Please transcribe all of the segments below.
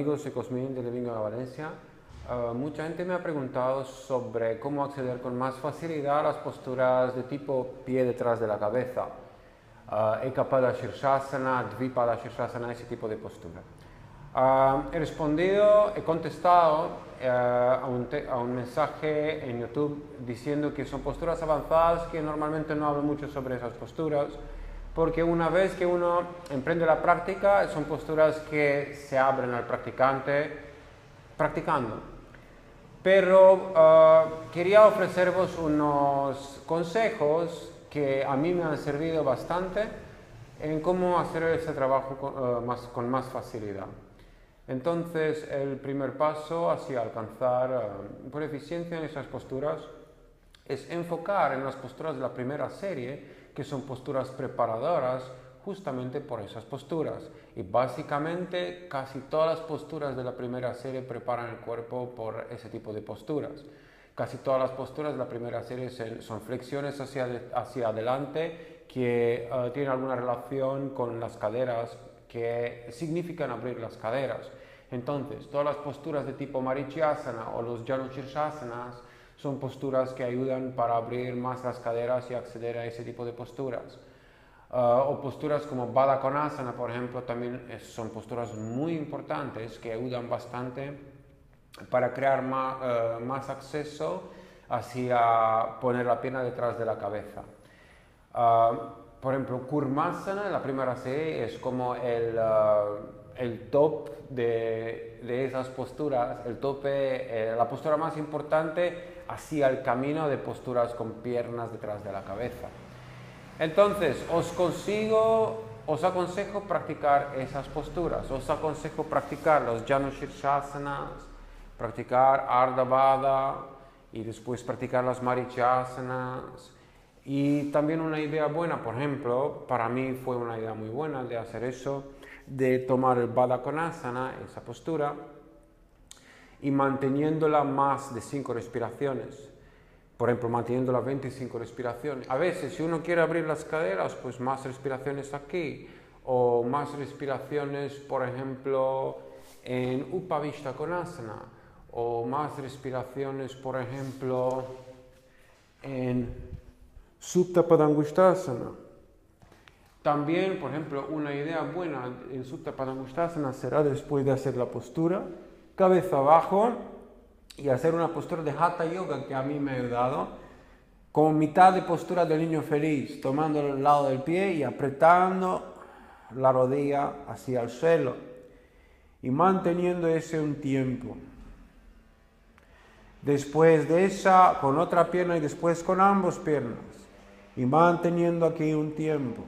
amigos, soy Cosmín de Living a Valencia. Mucha gente me ha preguntado sobre cómo acceder con más facilidad a las posturas de tipo pie detrás de la cabeza. Ekapada Shirshasana, Dvipada Shirshasana, ese tipo de postura. He contestado a un mensaje en YouTube diciendo que son posturas avanzadas, que normalmente no hablo mucho sobre esas posturas, porque una vez que uno emprende la práctica, son posturas que se abren al practicante practicando. Pero quería ofreceros unos consejos que a mí me han servido bastante en cómo hacer ese trabajo con más facilidad. Entonces, el primer paso hacia alcanzar por eficiencia en esas posturas es enfocar en las posturas de la primera serie, que son posturas preparadoras justamente por esas posturas. Y básicamente casi todas las posturas de la primera serie preparan el cuerpo por ese tipo de posturas. Casi todas las posturas de la primera serie son flexiones hacia adelante que tienen alguna relación con las caderas, que significan abrir las caderas. Entonces, todas las posturas de tipo Marichyasana o los Janu Shirshasanas son posturas que ayudan para abrir más las caderas y acceder a ese tipo de posturas. O posturas como Baddha Konasana, por ejemplo, también son posturas muy importantes que ayudan bastante para crear más acceso hacia poner la pierna detrás de la cabeza. Por ejemplo, Kurmasana, la primera serie, es como el top de esas posturas, la postura más importante hacia el camino de posturas con piernas detrás de la cabeza. Entonces, os aconsejo practicar esas posturas, os aconsejo practicar los Janu Shirshasanas, practicar Ardha Baddha y después practicar las Marichyasana. Y también una idea buena, por ejemplo, para mí fue una idea muy buena de hacer eso, de tomar el Baddha Konasana, esa postura, y manteniéndola más de 5 respiraciones. Por ejemplo, manteniendo las 25 respiraciones. A veces, si uno quiere abrir las caderas, pues más respiraciones aquí, o más respiraciones, por ejemplo, en Upavishta Konasana, o más respiraciones, por ejemplo, en Supta Padangusthasana. También, por ejemplo, una idea buena en Supta Padangusthasana será, después de hacer la postura, cabeza abajo, y hacer una postura de Hatha Yoga que a mí me ha ayudado, como mitad de postura del niño feliz, tomando el lado del pie y apretando la rodilla hacia el suelo y manteniendo ese un tiempo. Después de esa, con otra pierna y después con ambas piernas y manteniendo aquí un tiempo.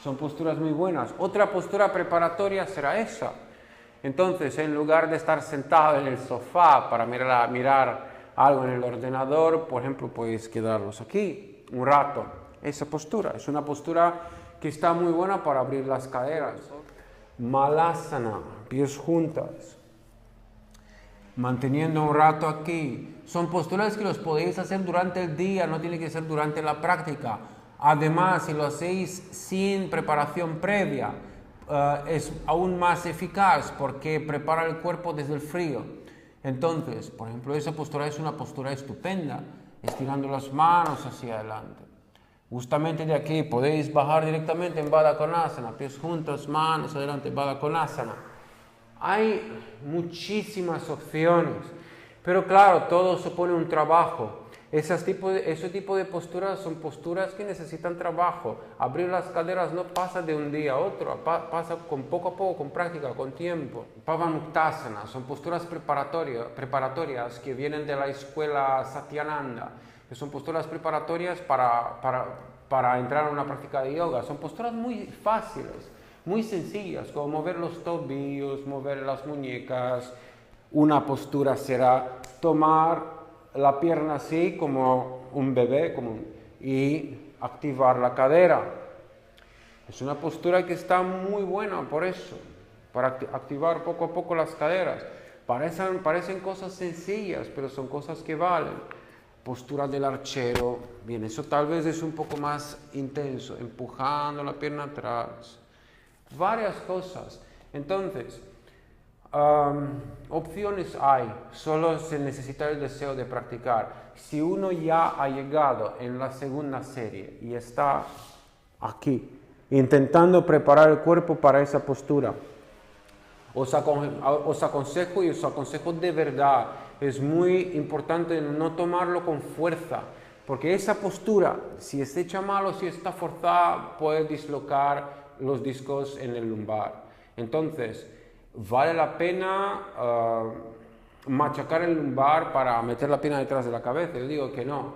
Son posturas muy buenas. Otra postura preparatoria será esa. Entonces, en lugar de estar sentado en el sofá para mirar algo en el ordenador, por ejemplo, puedes quedarlos aquí un rato. Esa postura es una postura que está muy buena para abrir las caderas. Malasana, pies juntas. Manteniendo un rato aquí. Son posturas que los podéis hacer durante el día, no tiene que ser durante la práctica. Además, si lo hacéis sin preparación previa, es aún más eficaz porque prepara el cuerpo desde el frío. Entonces, por ejemplo, esa postura es una postura estupenda, estirando las manos hacia adelante. Justamente de aquí podéis bajar directamente en Baddha Konasana, pies juntos, manos adelante, Baddha Konasana. Hay muchísimas opciones, pero claro, todo supone un trabajo. Ese tipo de posturas son posturas que necesitan trabajo. Abrir las caderas no pasa de un día a otro, pasa con poco a poco, con práctica, con tiempo. Pavanuktasana son posturas preparatorias que vienen de la escuela Satyananda, que son posturas preparatorias para entrar en una práctica de yoga. Son posturas muy fáciles, muy sencillas, como mover los tobillos, mover las muñecas. Una postura será tomar la pierna así como un bebé y activar la cadera. Es una postura que está muy buena por eso, para activar poco a poco las caderas. Parecen cosas sencillas, pero son cosas que valen. Postura del archero, bien, eso tal vez es un poco más intenso, empujando la pierna atrás. Varias cosas. Entonces, opciones hay, solo se necesita el deseo de practicar. Si uno ya ha llegado en la segunda serie y está aquí, intentando preparar el cuerpo para esa postura, os aconsejo y os aconsejo de verdad, es muy importante no tomarlo con fuerza, porque esa postura, si está hecha mal o si está forzada, puede dislocar los discos en el lumbar. Entonces, vale la pena machacar el lumbar para meter la pierna detrás de la cabeza. Yo digo que no.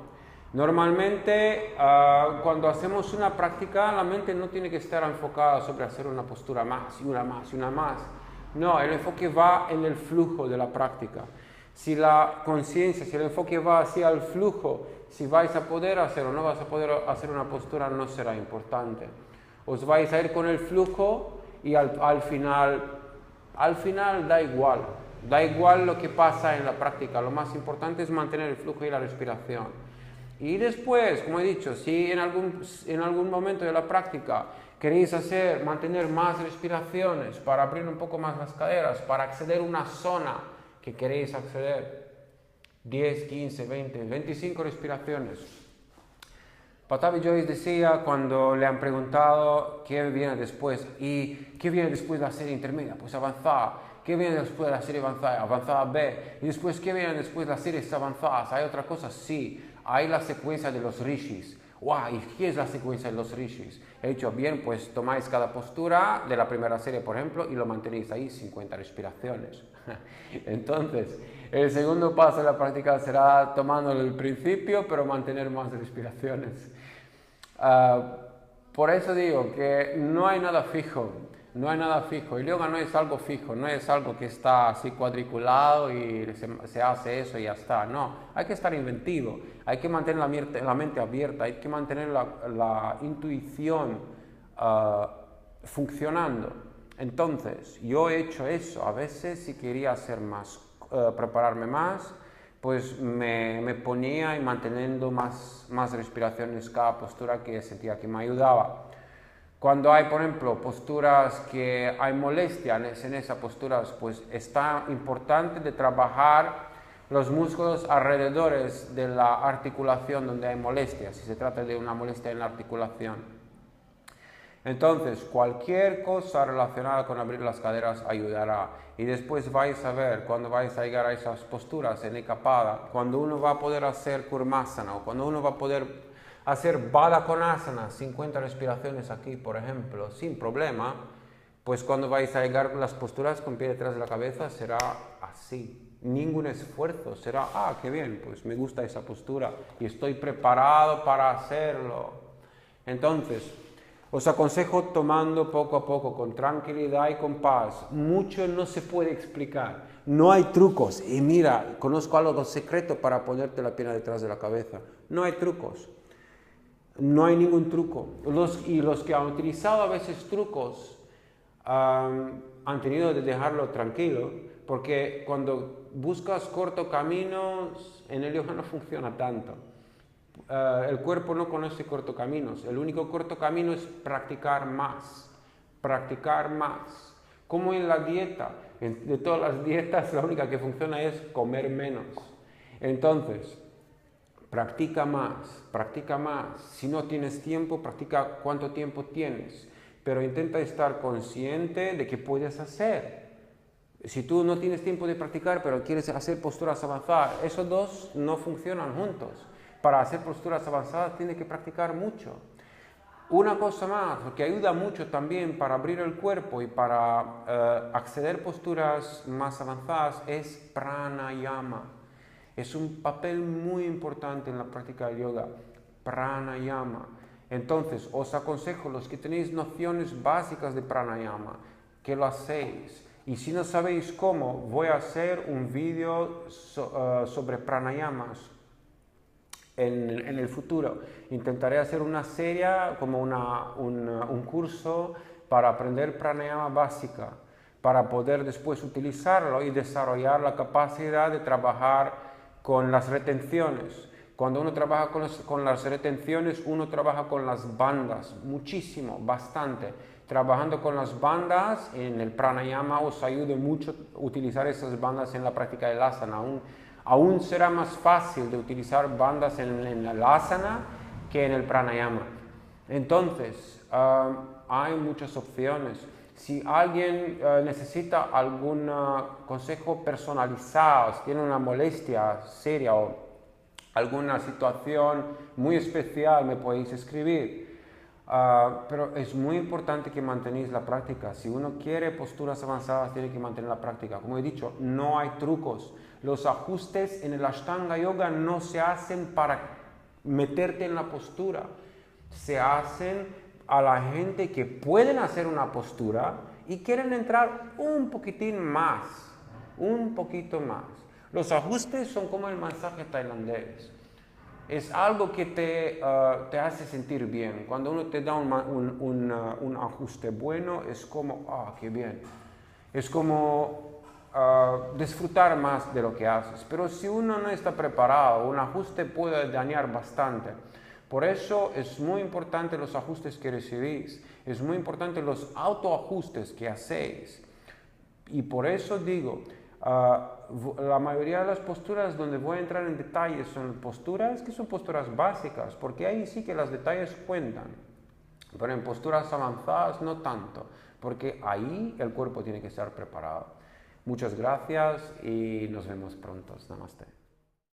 Normalmente, cuando hacemos una práctica, la mente no tiene que estar enfocada sobre hacer una postura más y una más y una más. No, el enfoque va en el flujo de la práctica. Si la conciencia, si el enfoque va hacia el flujo, si vais a poder hacer o no vais a poder hacer una postura, no será importante. Os vais a ir con el flujo y al final da igual lo que pasa en la práctica, lo más importante es mantener el flujo y la respiración. Y después, como he dicho, si en algún momento de la práctica queréis mantener más respiraciones para abrir un poco más las caderas, para acceder a una zona que queréis acceder, 10, 15, 20, 25 respiraciones. Pattabhi Jois decía cuando le han preguntado qué viene después y qué viene después de la serie intermedia, pues avanzada. ¿Qué viene después de la serie avanzada? Avanzada B. Y después, ¿qué viene después de las series avanzadas? ¿Hay otra cosa? Sí, hay la secuencia de los rishis. ¡Wow! ¿Y qué es la secuencia de los rishis? He dicho, bien, pues tomáis cada postura de la primera serie, por ejemplo, y lo mantenéis ahí 50 respiraciones. Entonces, el segundo paso de la práctica será tomándolo el principio, pero mantener más respiraciones. Por eso digo que no hay nada fijo. No hay nada fijo. El yoga no es algo fijo, no es algo que está así cuadriculado y se hace eso y ya está. No, hay que estar inventivo, hay que mantener la mente abierta, hay que mantener la intuición funcionando. Entonces, yo he hecho eso. A veces, si quería hacer más, prepararme más, pues me ponía y manteniendo más respiraciones cada postura que sentía que me ayudaba. Cuando hay, por ejemplo, posturas que hay molestia en esas posturas, pues está importante de trabajar los músculos alrededores de la articulación donde hay molestia, si se trata de una molestia en la articulación. Entonces, cualquier cosa relacionada con abrir las caderas ayudará. Y después vais a ver, cuando vais a llegar a esas posturas en Ekapada, cuando uno va a poder hacer Kurmasana o cuando uno va a poder hacer Baddha Konasana, 50 respiraciones aquí, por ejemplo, sin problema, pues cuando vais a llegar a las posturas con pie detrás de la cabeza será así. Ningún esfuerzo, será, qué bien, pues me gusta esa postura y estoy preparado para hacerlo. Entonces, os aconsejo tomando poco a poco, con tranquilidad y con paz. Mucho no se puede explicar, no hay trucos. Y mira, conozco algo secreto para ponerte la pierna detrás de la cabeza. No hay trucos. No hay ningún truco. Los que han utilizado a veces trucos han tenido de dejarlo tranquilo, porque cuando buscas cortos caminos, en el yoga no funciona tanto. El cuerpo no conoce cortos caminos. El único corto camino es practicar más. Practicar más. Como en la dieta. De todas las dietas, la única que funciona es comer menos. Entonces, practica más, practica más. Si no tienes tiempo, practica cuánto tiempo tienes. Pero intenta estar consciente de que puedes hacer. Si tú no tienes tiempo de practicar, pero quieres hacer posturas avanzadas, esos dos no funcionan juntos. Para hacer posturas avanzadas tienes que practicar mucho. Una cosa más, que ayuda mucho también para abrir el cuerpo y para acceder a posturas más avanzadas, es pranayama. Es un papel muy importante en la práctica del yoga, pranayama. Entonces, os aconsejo, los que tenéis nociones básicas de pranayama, que lo hacéis. Y si no sabéis cómo, voy a hacer un vídeo sobre pranayamas en el futuro. Intentaré hacer una serie, como un curso para aprender pranayama básica, para poder después utilizarlo y desarrollar la capacidad de trabajar con las retenciones. Cuando uno trabaja con las retenciones, uno trabaja con las bandas, muchísimo, bastante. trabajando con las bandas en el pranayama os ayuda mucho utilizar esas bandas en la práctica del asana. Aún será más fácil de utilizar bandas en el asana que en el pranayama. Entonces, hay muchas opciones. Si alguien necesita algún consejo personalizado, si tiene una molestia seria o alguna situación muy especial, me podéis escribir. Pero es muy importante que mantenéis la práctica. Si uno quiere posturas avanzadas, tiene que mantener la práctica. Como he dicho, no hay trucos. Los ajustes en el Ashtanga Yoga no se hacen para meterte en la postura. Se hacen a la gente que pueden hacer una postura y quieren entrar un poquitín más, un poquito más. Los ajustes son como el masaje tailandés. Es algo que te hace sentir bien. Cuando uno te da un ajuste bueno, es como, qué bien. Es como disfrutar más de lo que haces. Pero si uno no está preparado, un ajuste puede dañar bastante. Por eso es muy importante los ajustes que recibís, es muy importante los autoajustes que hacéis. Y por eso digo, la mayoría de las posturas donde voy a entrar en detalles son posturas que son posturas básicas, porque ahí sí que los detalles cuentan. Pero en posturas avanzadas no tanto, porque ahí el cuerpo tiene que estar preparado. Muchas gracias y nos vemos pronto. Namaste.